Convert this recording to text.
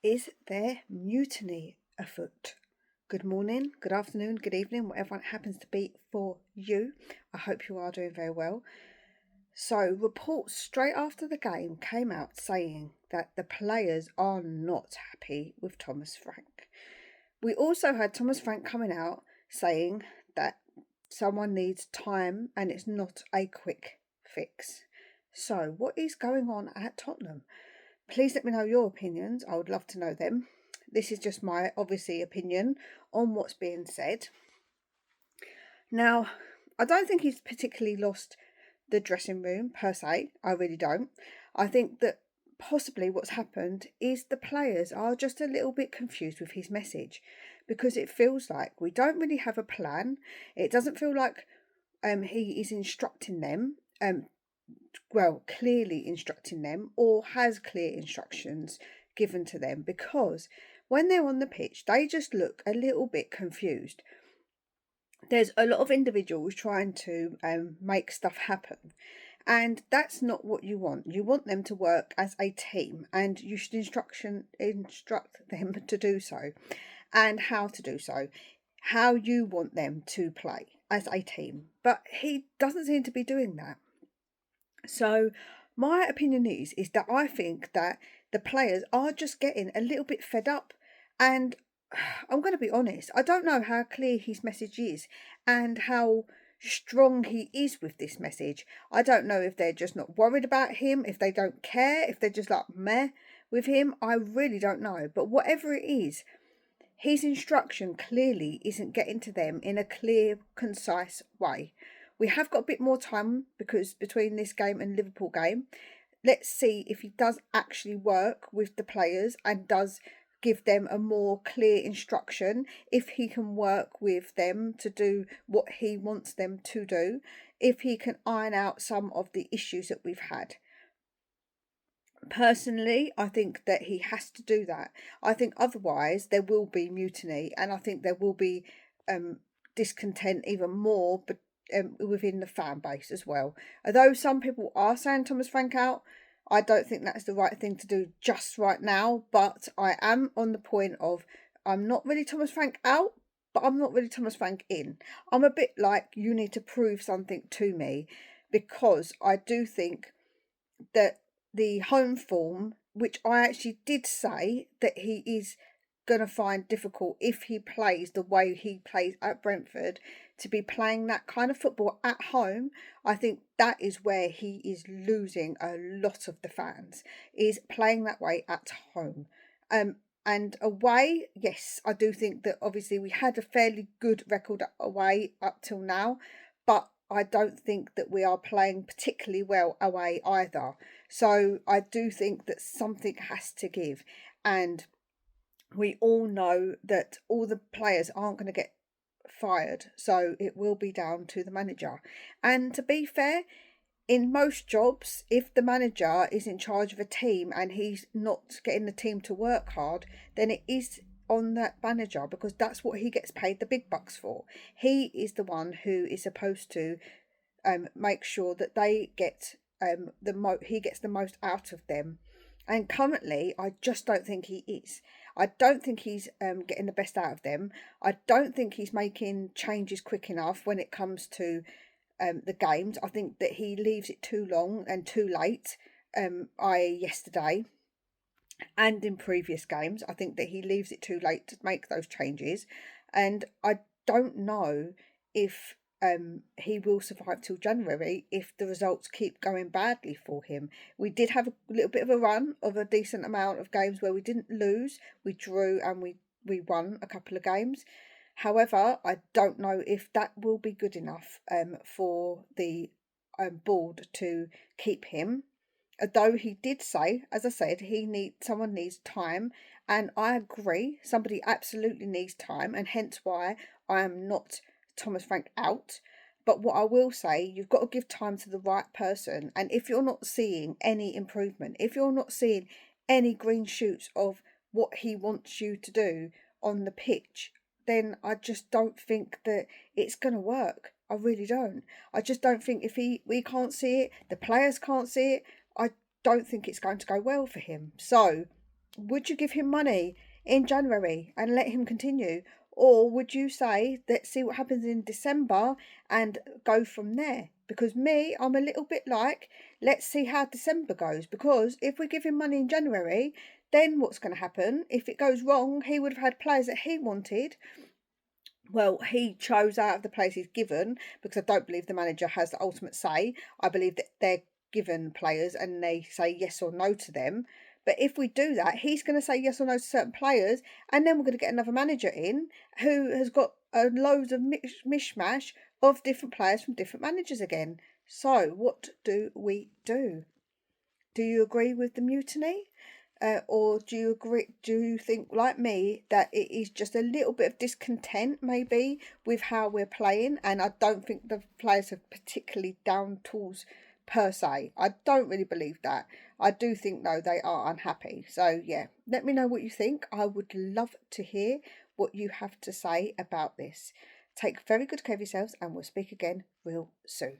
Is there mutiny afoot? Good morning, good afternoon, good evening, whatever it happens to be for you. I hope you are doing very well. So, reports straight after the game came out saying that the players are not happy with Thomas Frank. We also had Thomas Frank coming out saying that someone needs time and it's not a quick fix. So, what is going on at Tottenham? Please let me know your opinions. I would love to know them. This is just my obviously opinion on what's being said. Now, I don't think he's particularly lost the dressing room per se. I really don't. I think that possibly what's happened is the players are just a little bit confused with his message, because it feels like we don't really have a plan. It doesn't feel like he is instructing them clearly instructing them, or has clear instructions given to them, because when they're on the pitch, they just look a little bit confused. There's a lot of individuals trying to make stuff happen, and that's not what you want. You want them to work as a team, and you should instruct them to do so, and how to do so, how you want them to play as a team. But he doesn't seem to be doing that. So my opinion is that I think that the players are just getting a little bit fed up, and I'm going to be honest, I don't know how clear his message is and how strong he is with this message. I don't know if they're just not worried about him, if they don't care, if they're just like meh with him. I really don't know. But whatever it is, his instruction clearly isn't getting to them in a clear, concise way. We have got a bit more time because between this game and Liverpool game, let's see if he does actually work with the players and does give them a more clear instruction, if he can work with them to do what he wants them to do, if he can iron out some of the issues that we've had. Personally, I think that he has to do that. I think otherwise there will be mutiny, and I think there will be discontent even more, but within the fan base as well. Although some people are saying Thomas Frank out, I don't think that's the right thing to do just right now. But I am on the point of, I'm not really Thomas Frank out, but I'm not really Thomas Frank in. I'm a bit like, you need to prove something to me, because I do think that the home form, which I actually did say that he is going to find difficult if he plays the way he plays at Brentford, to be playing that kind of football at home. I think that is where he is losing a lot of the fans, is playing that way at home. And away, yes, I do think that obviously we had a fairly good record away up till now, but I don't think that we are playing particularly well away either. So I do think that something has to give. And we all know that all the players aren't going to get fired. So it will be down to the manager. And to be fair, in most jobs, if the manager is in charge of a team and he's not getting the team to work hard, then it is on that manager, because that's what he gets paid the big bucks for. He is the one who is supposed to make sure that they get he gets the most out of them. And currently, I just don't think he is. I don't think he's getting the best out of them. I don't think he's making changes quick enough when it comes to the games. I think that he leaves it too long and too late. Yesterday and in previous games, I think that he leaves it too late to make those changes. And I don't know if he will survive till January if the results keep going badly for him. We did have a little bit of a run of a decent amount of games where we didn't lose. We drew and we won a couple of games. However, I don't know if that will be good enough for the board to keep him. Though he did say, as I said, someone needs time, and I agree. Somebody absolutely needs time, and hence why I am not Thomas Frank out. But what I will say, you've got to give time to the right person, and if you're not seeing any improvement, if you're not seeing any green shoots of what he wants you to do on the pitch, then I just don't think that it's going to work. I really don't. I just don't think, if we can't see it, the players can't see it, I don't think it's going to go well for him. So Would you give him money in January and let him continue? Or would you say, let's see what happens in December and go from there? Because me, I'm a little bit like, let's see how December goes. Because if we give him money in January, then what's going to happen? If it goes wrong, he would have had players that he wanted. Well, he chose out of the players he's given, because I don't believe the manager has the ultimate say. I believe that they're given players and they say yes or no to them. But if we do that, he's going to say yes or no to certain players, and then we're going to get another manager in who has got loads of mishmash of different players from different managers again. So, what do we do? Do you agree with the mutiny? Or do you agree? Do you think, like me, that it is just a little bit of discontent, maybe, with how we're playing? And I don't think the players are particularly down tools per se. I don't really believe that. I do think, though, they are unhappy. So yeah, let me know what you think. I would love to hear what you have to say about this. Take very good care of yourselves, and we'll speak again real soon.